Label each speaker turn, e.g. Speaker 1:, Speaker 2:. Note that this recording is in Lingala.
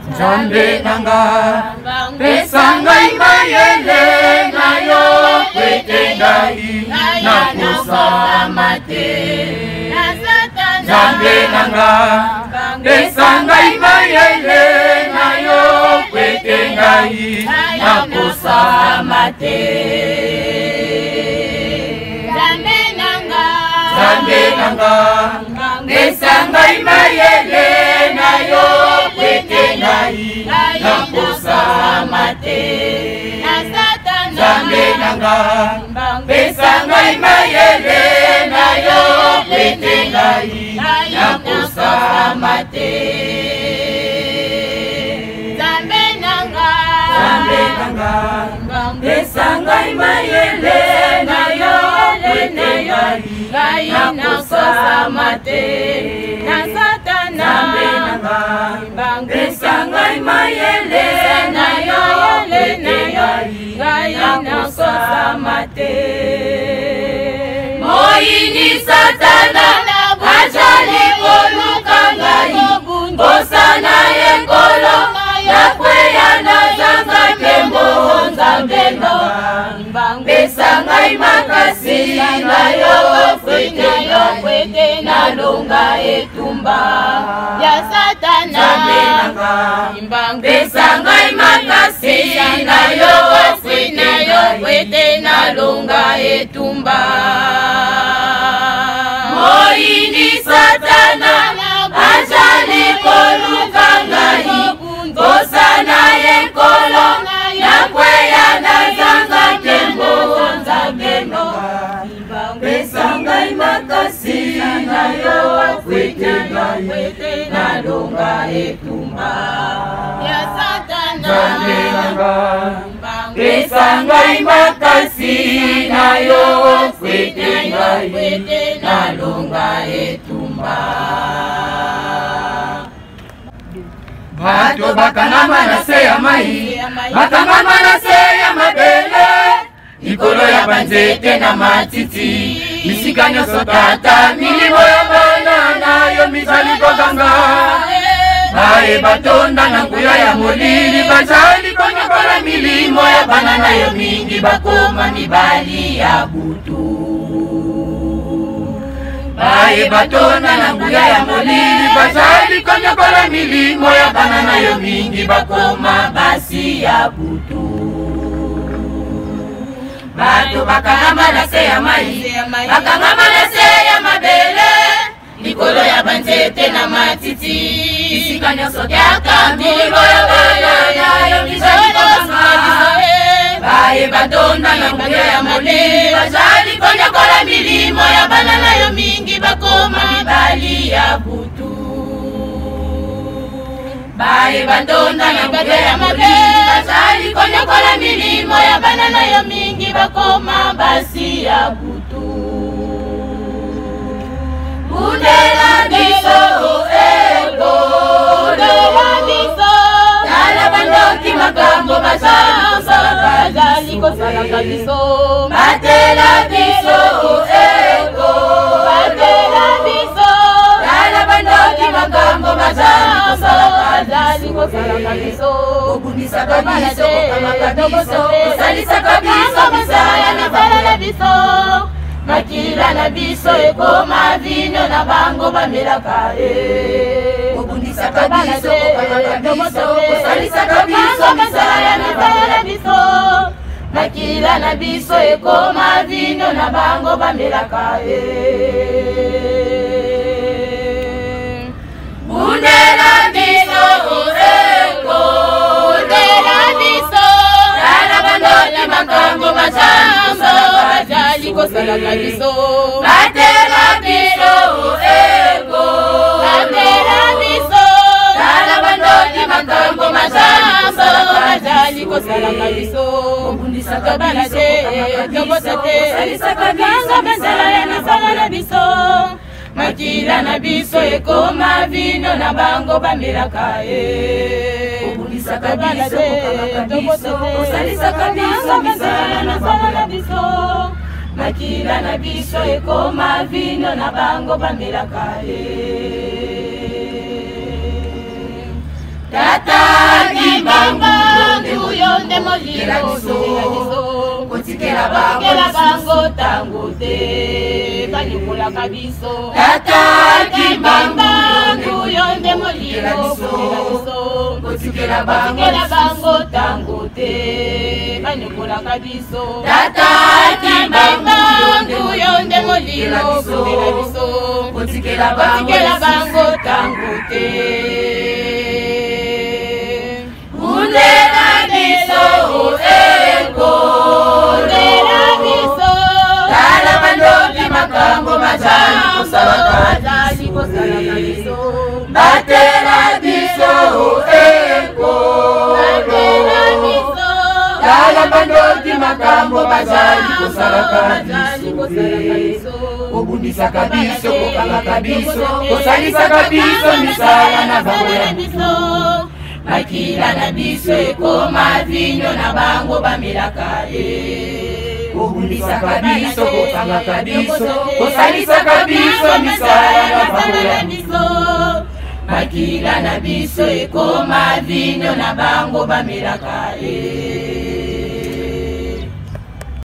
Speaker 1: Nzambe nanga pesa ngai mayele na yo kwete ngai nakosama te. Nzambe nanga pesa ngai mayele na yo kwete ngai nakosama te. Nzambe nanga pesa ngai mayele na yo kwete ngai nakosama te. Nzambe nanga pesa ngai mayele na yo kwete ngai nakosama te. Nzambe nanga pesa ngai mayele na yo kwete ngai nakosama te. Nzambe nanga pesa ngai mayele na yo kwete ngai nakosama te. Moyini Satana ajali koluka ngai bosana yenkolo yakweya nazanga kembo. Nzambe nanga pesa ngai makasi na yo kwete nalonga etumba ya Satana. Nzambe nanga pesa ngai makasi na yo kwete nalonga etumba. Moyini Satana ajali koluka ngai bosana yenkolo yakweya nazanga kembo. Nzambe nanga pesa ngai makasi na yo kwete nalonga etumba ya Satana. Nzambe nanga pesa ngai makasi na yo kwete nalonga etumba. Bato bakangama na se ya mai, bakangama na se ya mabele, likolo ya banzete na matiti, misika nyonso tata milimo ya bana na yo mizali kokanga. Bae batonda na nguya ya molili bazali konyokola milimo ya bana na yo mingi bakoma mibali ya butu. Bae batonda na nguya ya molili bazali konyokola milimo ya bana na yo mingi bakoma basi ya butu. Bato bakangama na se ya mai, bakangama na se ya mabele, likolo ya banzete na matiti, isika nyonso kyaka milimo ya bana na yo mizali kokanga. Bae batonda na nguya ya molili bazali konyokola milimo ya bana na yo mingi bakoma mibali ya butu. Bae batonda na nguya ya molili bazali konyokola milimo ya bana na yo mingi bakoma basi ya butu. Bundela biso ego, bundela biso tala bandoki makambo bazali kosalaka biso. Batela biso ego, batela biso tala bandoki makambo bazali kosalaka biso. Obundisaka biso kokamaka biso osalisaka biso misala na biso. Makila na biso ekoma vino na bango bamelaka e. Obundisaka biso kokamaka biso osalisaka biso misala na biso. Makila na biso ekoma vino na bango bamelaka e. Bundela biso ego, bundela biso tala bandoki makambo bazali kosalaka biso. Batela biso ego, batela biso tala bandoki makambo bazali kosalaka biso. Obundisaka biso kokamaka biso osalisaka biso misala na biso. Makila na biso ekoma vino na bango bamelaka e. Obundisaka biso kokamaka biso osalisaka biso misala na biso. Makila na biso ekoma vino na bango bamelaka e. tata kimbangu yonde molilo kotikela bango tango te kanikola kabiso tata kimbangu yonde molilo kotikela bango tango te kanikola kabiso tata kimbangu yonde molilo kotikela bango tango te Undela biso eko Undela biso Tala mandoki makambo majani kusala kabiso Batela biso eko Batela biso Tala mandoki makambo majani kusala kabiso Obundisa kabiso, kokanga kabiso Kosalisa kabiso, misala na bango ya biso Makila na biso ekoma vinyo na bango bamelaka ye Obundisa kabiso, kokanga kabiso Kosalisa kabiso, misala na bango ya biso Makila na biso ekoma vinyo na bango bamelaka ye